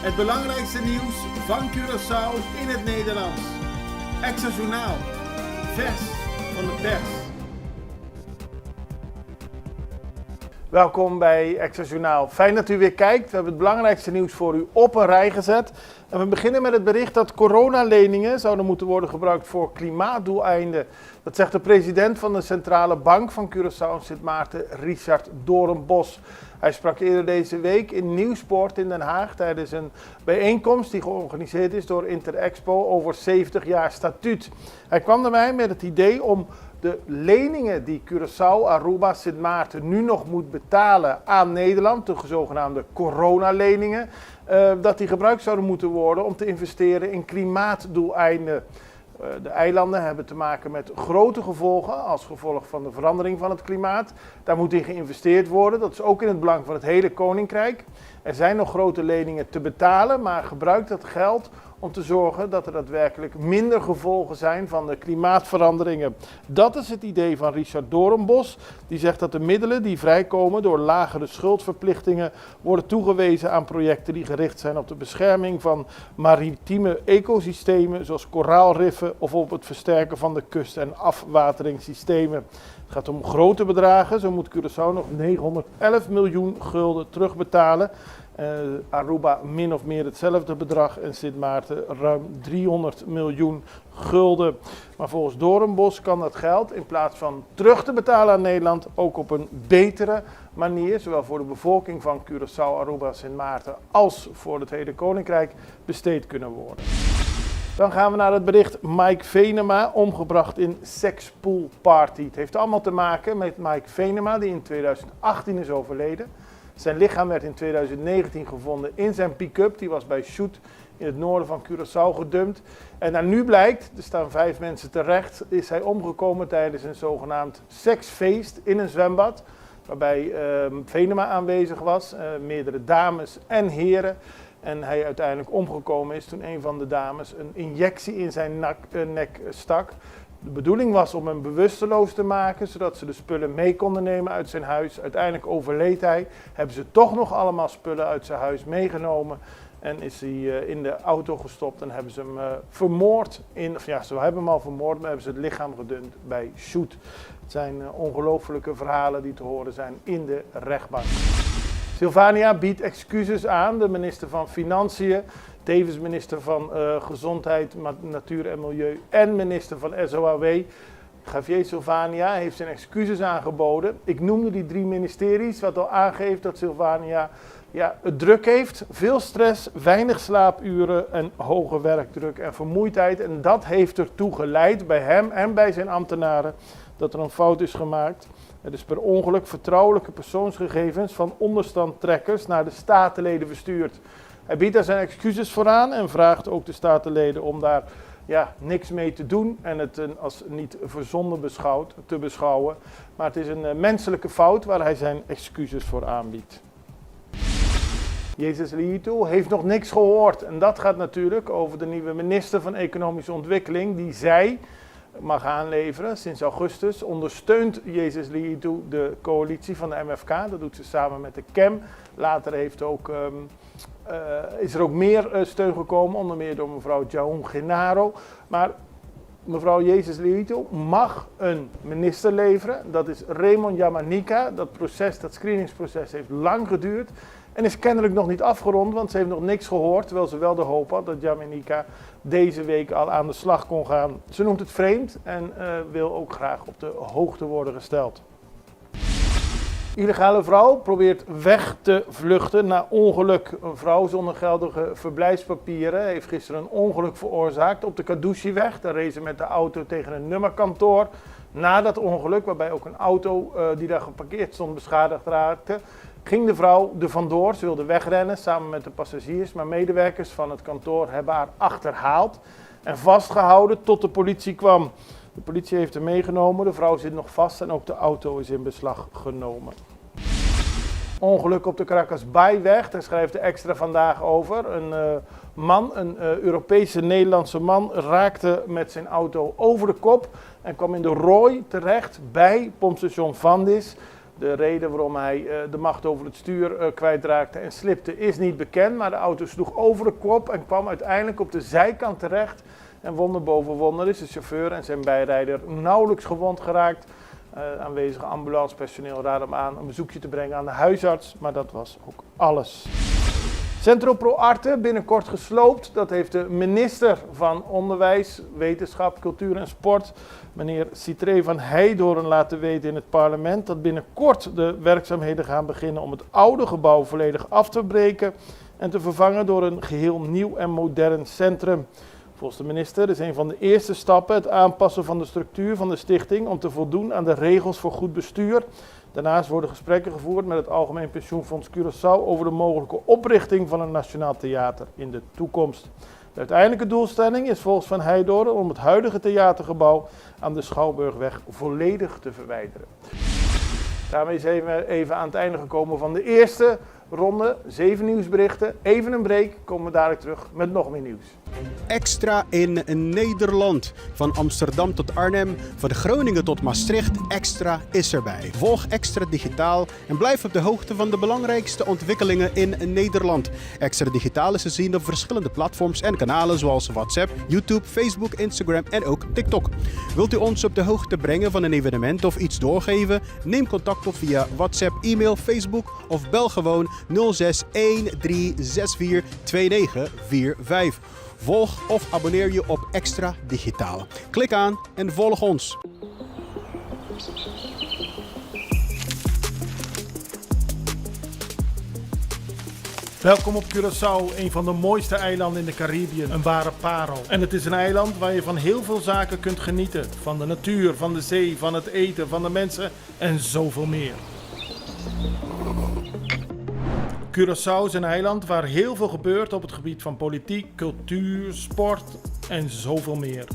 Het belangrijkste nieuws van Curaçao in het Nederlands. Extra Journaal. Vers van de pers. Welkom bij Extra Journaal. Fijn dat u weer kijkt. We hebben het belangrijkste nieuws voor u op een rij gezet. En we beginnen met het bericht dat coronaleningen zouden moeten worden gebruikt voor klimaatdoeleinden. Dat zegt de president van de Centrale Bank van Curaçao en Sint Maarten, Richard Doornbos. Hij sprak eerder deze week in Nieuwspoort in Den Haag tijdens een bijeenkomst die georganiseerd is door Interexpo over 70 jaar statuut. Hij kwam erbij met het idee om de leningen die Curaçao, Aruba, Sint Maarten nu nog moet betalen aan Nederland, de zogenaamde coronaleningen, dat die gebruikt zouden moeten worden om te investeren in klimaatdoeleinden. De eilanden hebben te maken met grote gevolgen als gevolg van de verandering van het klimaat. Daar moet in geïnvesteerd worden. Dat is ook in het belang van het hele Koninkrijk. Er zijn nog grote leningen te betalen, maar gebruik dat geld om te zorgen dat er daadwerkelijk minder gevolgen zijn van de klimaatveranderingen. Dat is het idee van Richard Doornbos. Die zegt dat de middelen die vrijkomen door lagere schuldverplichtingen worden toegewezen aan projecten die gericht zijn op de bescherming van maritieme ecosystemen zoals koraalriffen of op het versterken van de kust- en afwateringssystemen. Het gaat om grote bedragen. Zo moet Curaçao nog 911 miljoen gulden terugbetalen. Aruba min of meer hetzelfde bedrag en Sint Maarten ruim 300 miljoen gulden. Maar volgens Doornbos kan dat geld in plaats van terug te betalen aan Nederland ook op een betere manier, zowel voor de bevolking van Curaçao, Aruba, Sint Maarten als voor het hele Koninkrijk besteed kunnen worden. Dan gaan we naar het bericht Mike Venema, omgebracht in sekspool party. Het heeft allemaal te maken met Mike Venema, die in 2018 is overleden. Zijn lichaam werd in 2019 gevonden in zijn pick-up. Die was bij Shoot in het noorden van Curaçao gedumpt. En naar nu blijkt, er staan 5 mensen terecht, is hij omgekomen tijdens een zogenaamd seksfeest in een zwembad. Waarbij Venema aanwezig was, meerdere dames en heren. En hij uiteindelijk omgekomen is toen een van de dames een injectie in zijn nek stak. De bedoeling was om hem bewusteloos te maken, zodat ze de spullen mee konden nemen uit zijn huis. Uiteindelijk overleed hij. Hebben ze toch nog allemaal spullen uit zijn huis meegenomen. En is hij in de auto gestopt en hebben ze hem vermoord. Ze hebben hem al vermoord, maar hebben ze het lichaam gedumpt bij Shoot. Het zijn ongelofelijke verhalen die te horen zijn in de rechtbank. Sylvania biedt excuses aan, de minister van Financiën, tevens minister van Gezondheid, Natuur en Milieu en minister van SOAW. Javier Sylvania heeft zijn excuses aangeboden. Ik noemde die 3 ministeries, wat al aangeeft dat Sylvania het druk heeft. Veel stress, weinig slaapuren en hoge werkdruk en vermoeidheid. En dat heeft ertoe geleid bij hem en bij zijn ambtenaren dat er een fout is gemaakt. Er is per ongeluk vertrouwelijke persoonsgegevens van onderstandtrekkers naar de statenleden verstuurd. Hij biedt daar zijn excuses voor aan en vraagt ook de statenleden om daar niks mee te doen en het als niet verzonnen te beschouwen. Maar het is een menselijke fout waar hij zijn excuses voor aanbiedt. Jezus Liito heeft nog niks gehoord en dat gaat natuurlijk over de nieuwe minister van Economische Ontwikkeling die zij mag aanleveren. Sinds augustus ondersteunt Jezus Liito de coalitie van de MFK. Dat doet ze samen met de KEM. Later is er ook meer steun gekomen, onder meer door mevrouw Jaun Genaro. Maar mevrouw Jezus Liito mag een minister leveren. Dat is Raymond Yamanika. Dat screeningsproces heeft lang geduurd. En is kennelijk nog niet afgerond, want ze heeft nog niks gehoord. Terwijl ze wel de hoop had dat Yamanika deze week al aan de slag kon gaan. Ze noemt het vreemd en wil ook graag op de hoogte worden gesteld. Illegale vrouw probeert weg te vluchten na ongeluk. Een vrouw zonder geldige verblijfspapieren heeft gisteren een ongeluk veroorzaakt op de Kadouchiweg. Daar reed ze met de auto tegen een nummerkantoor. Na dat ongeluk, waarbij ook een auto die daar geparkeerd stond beschadigd raakte, ging de vrouw er vandoor. Ze wilde wegrennen samen met de passagiers, maar medewerkers van het kantoor hebben haar achterhaald en vastgehouden tot de politie kwam. De politie heeft haar meegenomen, de vrouw zit nog vast en ook de auto is in beslag genomen. Ongeluk op de Caracas Bayweg, daar schrijft de Extra vandaag over. Een Europese Nederlandse man, raakte met zijn auto over de kop en kwam in de rooi terecht bij pompstation Vandis. De reden waarom hij de macht over het stuur kwijtraakte en slipte is niet bekend. Maar de auto sloeg over de kop en kwam uiteindelijk op de zijkant terecht. En wonder boven wonder is de chauffeur en zijn bijrijder nauwelijks gewond geraakt. Aanwezige ambulancepersoneel raadde hem aan een bezoekje te brengen aan de huisarts. Maar dat was ook alles. Centro Pro Arte binnenkort gesloopt. Dat heeft de minister van Onderwijs, Wetenschap, Cultuur en Sport, meneer Citré van Heijdorn, laten weten in het parlement. Dat binnenkort de werkzaamheden gaan beginnen om het oude gebouw volledig af te breken en te vervangen door een geheel nieuw en modern centrum. Volgens de minister is een van de eerste stappen het aanpassen van de structuur van de stichting om te voldoen aan de regels voor goed bestuur. Daarnaast worden gesprekken gevoerd met het Algemeen Pensioenfonds Curaçao over de mogelijke oprichting van een nationaal theater in de toekomst. De uiteindelijke doelstelling is volgens Van Heijdorn om het huidige theatergebouw aan de Schouwburgweg volledig te verwijderen. Daarmee zijn we even aan het einde gekomen van de eerste ronde. 7 nieuwsberichten. Even een break. Komen we dadelijk terug met nog meer nieuws. Extra in Nederland. Van Amsterdam tot Arnhem, van Groningen tot Maastricht. Extra is erbij. Volg Extra Digitaal en blijf op de hoogte van de belangrijkste ontwikkelingen in Nederland. Extra Digitaal is te zien op verschillende platforms en kanalen zoals WhatsApp, YouTube, Facebook, Instagram en ook TikTok. Wilt u ons op de hoogte brengen van een evenement of iets doorgeven? Neem contact op via WhatsApp, e-mail, Facebook of bel gewoon 06 1364 2945. Volg of abonneer je op Extra Digitaal. Klik aan en volg ons. Welkom op Curaçao, een van de mooiste eilanden in de Caribiën, een ware parel. En het is een eiland waar je van heel veel zaken kunt genieten. Van de natuur, van de zee, van het eten, van de mensen en zoveel meer. Curaçao is een eiland waar heel veel gebeurt op het gebied van politiek, cultuur, sport en zoveel meer.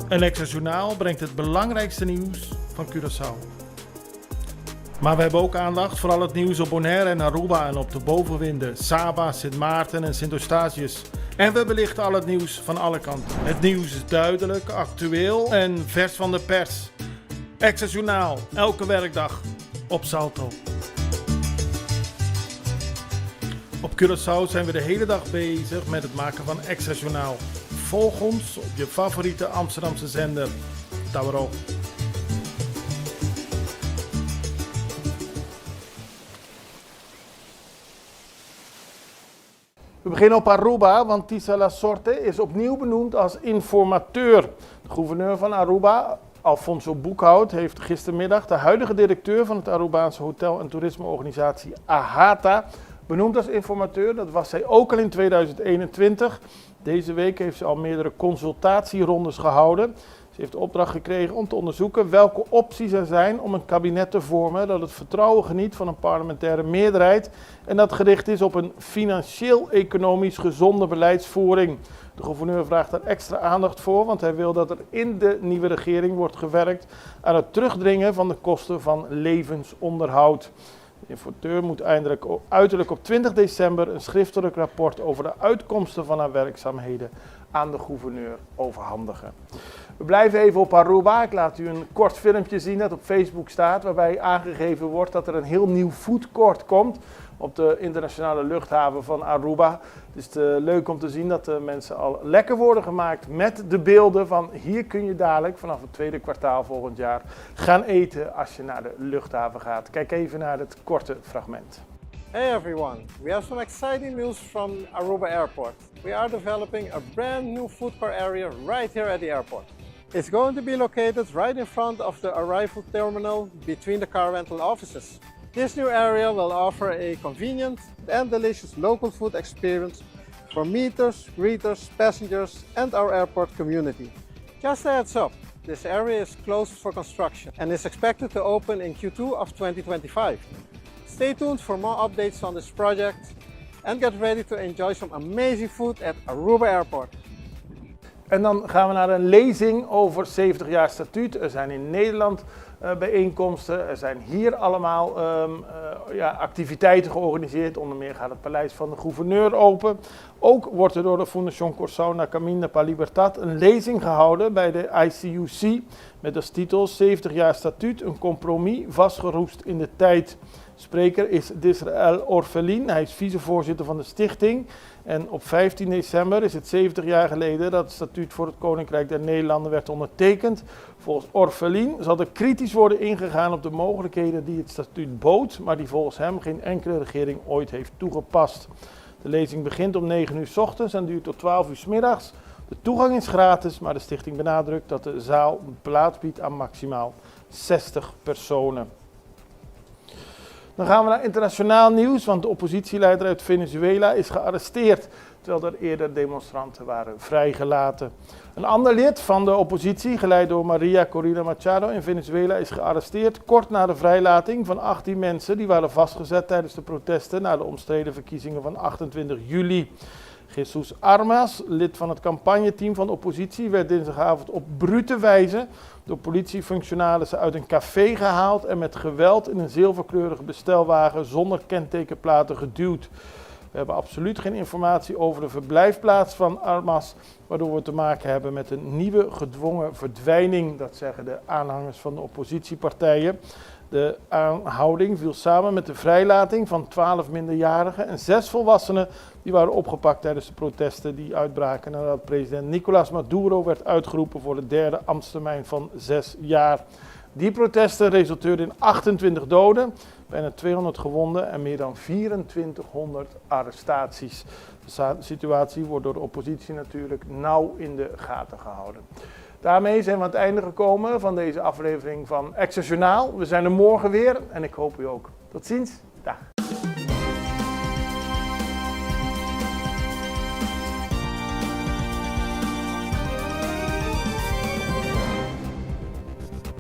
Een Extra Journaal brengt het belangrijkste nieuws van Curaçao. Maar we hebben ook aandacht voor al het nieuws op Bonaire en Aruba en op de bovenwinden, Saba, Sint Maarten en Sint Eustatius. En we belichten al het nieuws van alle kanten. Het nieuws is duidelijk, actueel en vers van de pers. Extra Journaal, elke werkdag op Salto. Op Curaçao zijn we de hele dag bezig met het maken van Extra Journaal. Volg ons op je favoriete Amsterdamse zender. Tauro. We beginnen op Aruba, want Tissa Lasorte is opnieuw benoemd als informateur. De gouverneur van Aruba, Alfonso Boekhout, heeft gistermiddag de huidige directeur van het Arubaanse hotel- en toerismeorganisatie AHATA benoemd als informateur. Dat was zij ook al in 2021. Deze week heeft ze al meerdere consultatierondes gehouden. Ze heeft de opdracht gekregen om te onderzoeken welke opties er zijn om een kabinet te vormen dat het vertrouwen geniet van een parlementaire meerderheid en dat gericht is op een financieel-economisch gezonde beleidsvoering. De gouverneur vraagt daar extra aandacht voor, want hij wil dat er in de nieuwe regering wordt gewerkt aan het terugdringen van de kosten van levensonderhoud. De informateur moet uiterlijk op 20 december een schriftelijk rapport over de uitkomsten van haar werkzaamheden aan de gouverneur overhandigen. We blijven even op Aruba. Ik laat u een kort filmpje zien dat op Facebook staat, waarbij aangegeven wordt dat er een heel nieuw foodcourt komt op de internationale luchthaven van Aruba. Het is leuk om te zien dat de mensen al lekker worden gemaakt met de beelden van hier kun je dadelijk vanaf het tweede kwartaal volgend jaar gaan eten als je naar de luchthaven gaat. Kijk even naar het korte fragment. Hey everyone, we have some exciting news from Aruba Airport. We are developing a brand new food court area right here at the airport. It's going to be located right in front of the arrival terminal between the car rental offices. This new area will offer a convenient and delicious local food experience for meeters, greeters, passengers and our airport community. Just a heads up, this area is closed for construction and is expected to open in Q2 of 2025. Stay tuned for more updates on this project and get ready to enjoy some amazing food at Aruba Airport. En dan gaan we naar een lezing over 70 jaar statuut. Er zijn in Nederland bijeenkomsten. Er zijn hier allemaal activiteiten georganiseerd. Onder meer gaat het paleis van de gouverneur open. Ook wordt er door de Fundación Corazón Camino para Libertad een lezing gehouden bij de ICUC met als titel 70 jaar statuut, een compromis vastgeroest in de tijd. Spreker is Disraël Orphelin, hij is vicevoorzitter van de stichting. En op 15 december is het 70 jaar geleden dat het statuut voor het Koninkrijk der Nederlanden werd ondertekend. Volgens Orphelin zal er kritisch worden ingegaan op de mogelijkheden die het statuut bood, maar die volgens hem geen enkele regering ooit heeft toegepast. De lezing begint om 9 uur 's ochtends en duurt tot 12 uur 's middags. De toegang is gratis, maar de stichting benadrukt dat de zaal plaats biedt aan maximaal 60 personen. Dan gaan we naar internationaal nieuws, want de oppositieleider uit Venezuela is gearresteerd, terwijl er eerder demonstranten waren vrijgelaten. Een ander lid van de oppositie, geleid door Maria Corina Machado in Venezuela, is gearresteerd kort na de vrijlating van 18 mensen die waren vastgezet tijdens de protesten na de omstreden verkiezingen van 28 juli. Jesus Armas, lid van het campagneteam van de oppositie, werd dinsdagavond op brute wijze door politiefunctionarissen uit een café gehaald en met geweld in een zilverkleurige bestelwagen zonder kentekenplaten geduwd. We hebben absoluut geen informatie over de verblijfplaats van Armas, waardoor we te maken hebben met een nieuwe gedwongen verdwijning, dat zeggen de aanhangers van de oppositiepartijen. De aanhouding viel samen met de vrijlating van 12 minderjarigen en 6 volwassenen die waren opgepakt tijdens de protesten die uitbraken nadat president Nicolás Maduro werd uitgeroepen voor de derde ambtstermijn van 6 jaar. Die protesten resulteerden in 28 doden, bijna 200 gewonden en meer dan 2400 arrestaties. De situatie wordt door de oppositie natuurlijk nauw in de gaten gehouden. Daarmee zijn we aan het einde gekomen van deze aflevering van Extra Journaal. We zijn er morgen weer en ik hoop u ook. Tot ziens. Dag.